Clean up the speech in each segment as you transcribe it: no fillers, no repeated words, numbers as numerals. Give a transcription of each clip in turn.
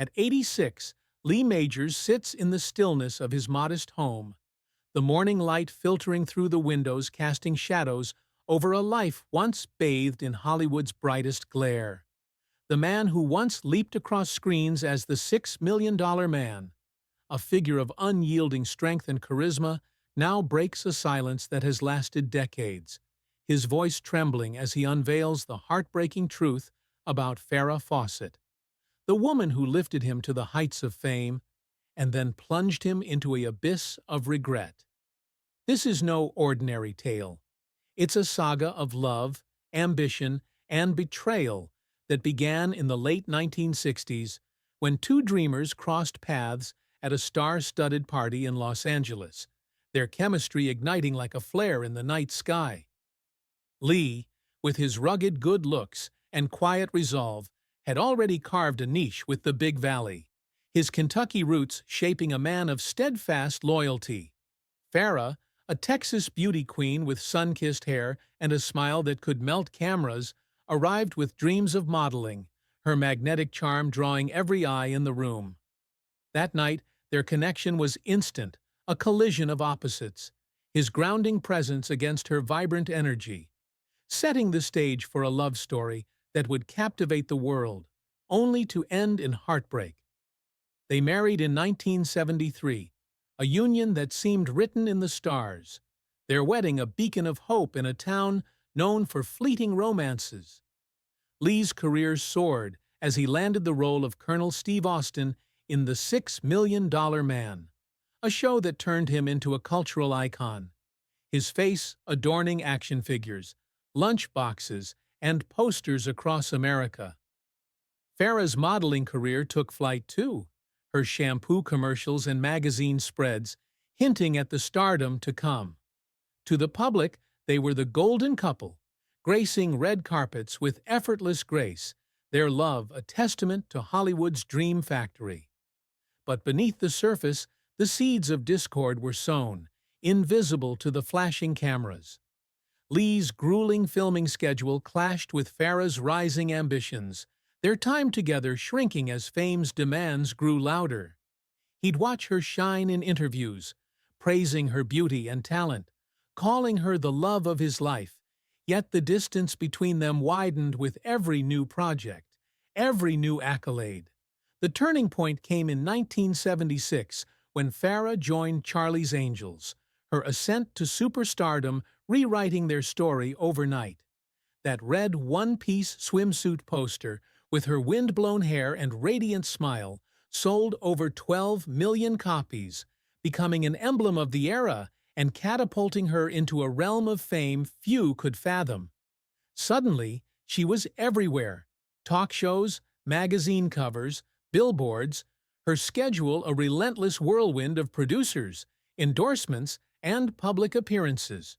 At 86, Lee Majors sits in the stillness of his modest home, the morning light filtering through the windows casting shadows over a life once bathed in Hollywood's brightest glare. The man who once leaped across screens as the $6 million man, a figure of unyielding strength and charisma, now breaks a silence that has lasted decades, his voice trembling as he unveils the heartbreaking truth about Farrah Fawcett, the woman who lifted him to the heights of fame and then plunged him into an abyss of regret. This is no ordinary tale. It's a saga of love, ambition, and betrayal that began in the late 1960s when two dreamers crossed paths at a star-studded party in Los Angeles, their chemistry igniting like a flare in the night sky. Lee, with his rugged good looks and quiet resolve, had already carved a niche with the Big Valley, his Kentucky roots shaping a man of steadfast loyalty. Farrah, a Texas beauty queen with sun-kissed hair and a smile that could melt cameras, arrived with dreams of modeling, her magnetic charm drawing every eye in the room. That night, their connection was instant, a collision of opposites, his grounding presence against her vibrant energy, setting the stage for a love story that would captivate the world, only to end in heartbreak. They married in 1973, a union that seemed written in the stars, their wedding a beacon of hope in a town known for fleeting romances. Lee's career soared as he landed the role of Colonel Steve Austin in The $6 Million Man, a show that turned him into a cultural icon, his face adorning action figures, lunch boxes, and posters across America. Farrah's modeling career took flight too, her shampoo commercials and magazine spreads hinting at the stardom to come. To the public, they were the golden couple, gracing red carpets with effortless grace, their love a testament to Hollywood's dream factory. But beneath the surface, the seeds of discord were sown, invisible to the flashing cameras. Lee's grueling filming schedule clashed with Farrah's rising ambitions, their time together shrinking as fame's demands grew louder. He'd watch her shine in interviews, praising her beauty and talent, calling her the love of his life, yet the distance between them widened with every new project, every new accolade. The turning point came in 1976 when Farrah joined Charlie's Angels, her ascent to superstardom rewriting their story overnight. That red one-piece swimsuit poster, with her wind-blown hair and radiant smile, sold over 12 million copies, becoming an emblem of the era and catapulting her into a realm of fame few could fathom. Suddenly, she was everywhere: talk shows, magazine covers, billboards, her schedule a relentless whirlwind of producers, endorsements, and public appearances.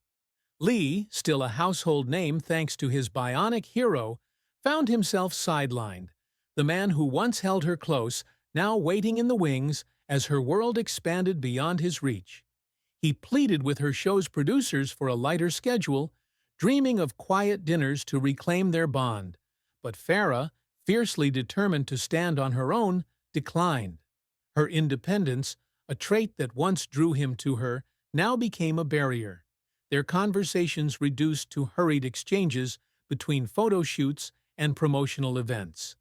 Lee, still a household name thanks to his bionic hero, found himself sidelined, the man who once held her close, now waiting in the wings as her world expanded beyond his reach. He pleaded with her show's producers for a lighter schedule, dreaming of quiet dinners to reclaim their bond. But Farrah, fiercely determined to stand on her own, declined. Her independence, a trait that once drew him to her, now became a barrier. Their conversations reduced to hurried exchanges between photo shoots and promotional events.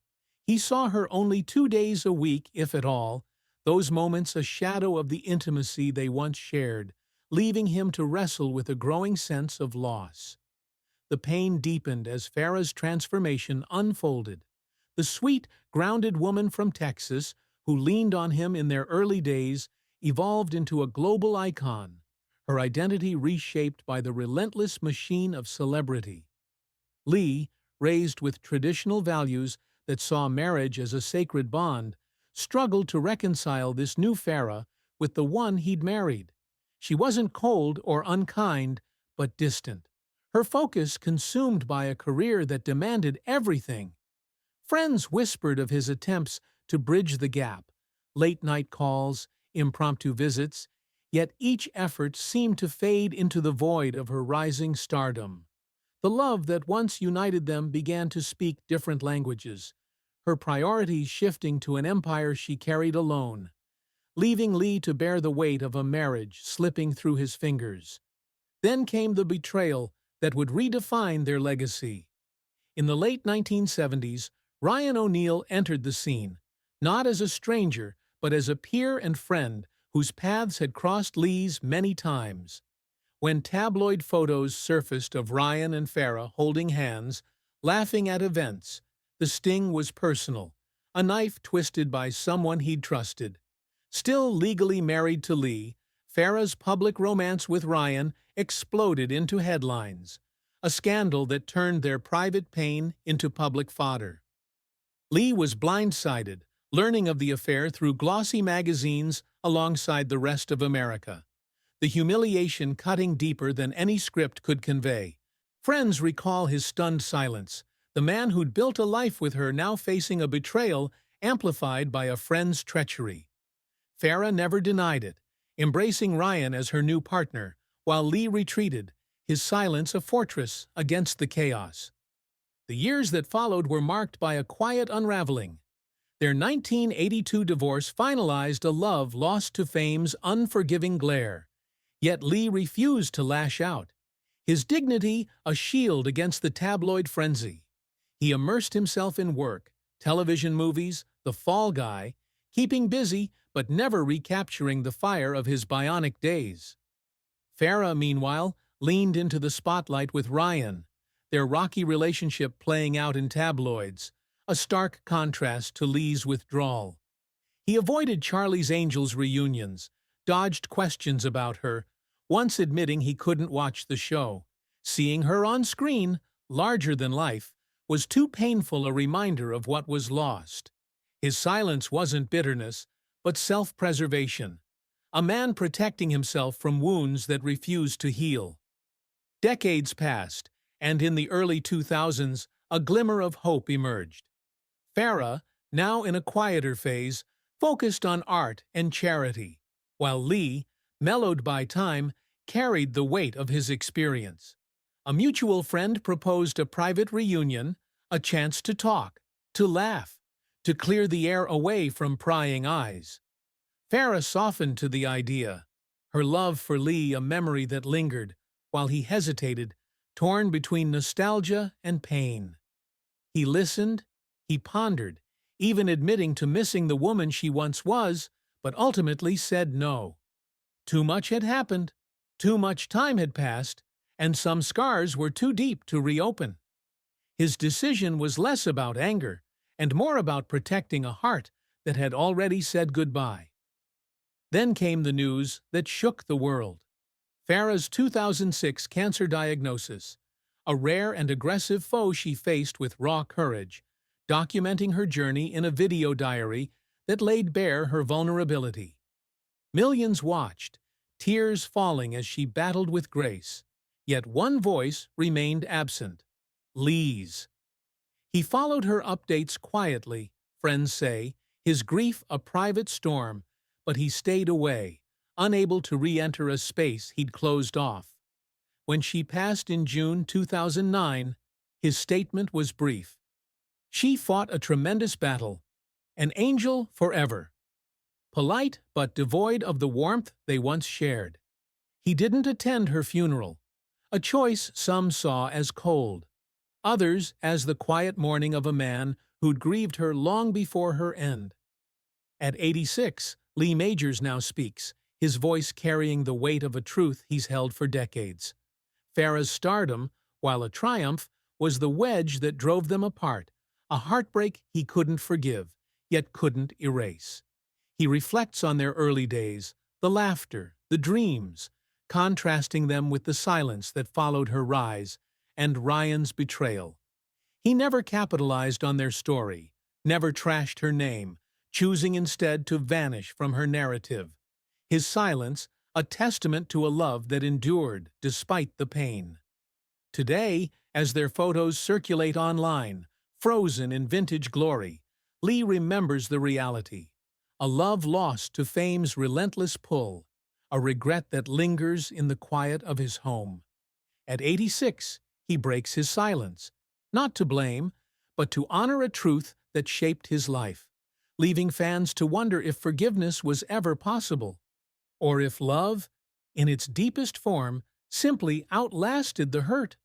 He saw her only 2 days a week, if at all, those moments a shadow of the intimacy they once shared, leaving him to wrestle with a growing sense of loss. The pain deepened as Farrah's transformation unfolded. The sweet, grounded woman from Texas, who leaned on him in their early days, evolved into a global icon, her identity reshaped by the relentless machine of celebrity. Lee, raised with traditional values that saw marriage as a sacred bond, struggled to reconcile this new Farrah with the one he'd married. She wasn't cold or unkind, but distant, her focus consumed by a career that demanded everything. Friends whispered of his attempts to bridge the gap, late-night calls, impromptu visits, yet each effort seemed to fade into the void of her rising stardom. The love that once united them began to speak different languages, her priorities shifting to an empire she carried alone, leaving Lee to bear the weight of a marriage slipping through his fingers. Then came the betrayal that would redefine their legacy. In the late 1970s, Ryan O'Neal entered the scene, not as a stranger, but as a peer and friend whose paths had crossed Lee's many times. When tabloid photos surfaced of Ryan and Farrah holding hands, laughing at events, the sting was personal, a knife twisted by someone he'd trusted. Still legally married to Lee, Farrah's public romance with Ryan exploded into headlines, a scandal that turned their private pain into public fodder. Lee was blindsided, learning of the affair through glossy magazines alongside the rest of America, the humiliation cutting deeper than any script could convey. Friends recall his stunned silence, the man who'd built a life with her now facing a betrayal amplified by a friend's treachery. Farrah never denied it, embracing Ryan as her new partner, while Lee retreated, his silence a fortress against the chaos. The years that followed were marked by a quiet unraveling. Their 1982 divorce finalized a love lost to fame's unforgiving glare. Yet Lee refused to lash out, his dignity a shield against the tabloid frenzy. He immersed himself in work, television movies, The Fall Guy, keeping busy but never recapturing the fire of his bionic days. Farrah, meanwhile, leaned into the spotlight with Ryan, their rocky relationship playing out in tabloids, a stark contrast to Lee's withdrawal. He avoided Charlie's Angels reunions, dodged questions about her, once admitting he couldn't watch the show. Seeing her on screen, larger than life, was too painful a reminder of what was lost. His silence wasn't bitterness, but self-preservation, a man protecting himself from wounds that refused to heal. Decades passed, and in the early 2000s, a glimmer of hope emerged. Farrah, now in a quieter phase, focused on art and charity, while Lee, mellowed by time, carried the weight of his experience. A mutual friend proposed a private reunion, a chance to talk, to laugh, to clear the air away from prying eyes. Farrah softened to the idea, her love for Lee a memory that lingered, while he hesitated, torn between nostalgia and pain. He listened, he pondered, even admitting to missing the woman she once was, but ultimately said no. Too much had happened, too much time had passed, and some scars were too deep to reopen. His decision was less about anger and more about protecting a heart that had already said goodbye. Then came the news that shook the world. Farrah's 2006 cancer diagnosis, a rare and aggressive foe she faced with raw courage, documenting her journey in a video diary that laid bare her vulnerability. Millions watched, tears falling as she battled with grace. Yet one voice remained absent, Lee's. He followed her updates quietly, friends say, his grief a private storm, but he stayed away, unable to re-enter a space he'd closed off. When she passed in June 2009, his statement was brief. She fought a tremendous battle, an angel forever. Polite but devoid of the warmth they once shared. He didn't attend her funeral, a choice some saw as cold, others as the quiet mourning of a man who'd grieved her long before her end. At 86, Lee Majors now speaks, his voice carrying the weight of a truth he's held for decades. Farrah's stardom, while a triumph, was the wedge that drove them apart, a heartbreak he couldn't forgive, yet couldn't erase. He reflects on their early days, the laughter, the dreams, contrasting them with the silence that followed her rise and Ryan's betrayal. He never capitalized on their story, never trashed her name, choosing instead to vanish from her narrative. His silence, a testament to a love that endured despite the pain. Today, as their photos circulate online, frozen in vintage glory, Lee remembers the reality. A love lost to fame's relentless pull, a regret that lingers in the quiet of his home. At 86, he breaks his silence, not to blame, but to honor a truth that shaped his life, leaving fans to wonder if forgiveness was ever possible, or if love, in its deepest form, simply outlasted the hurt.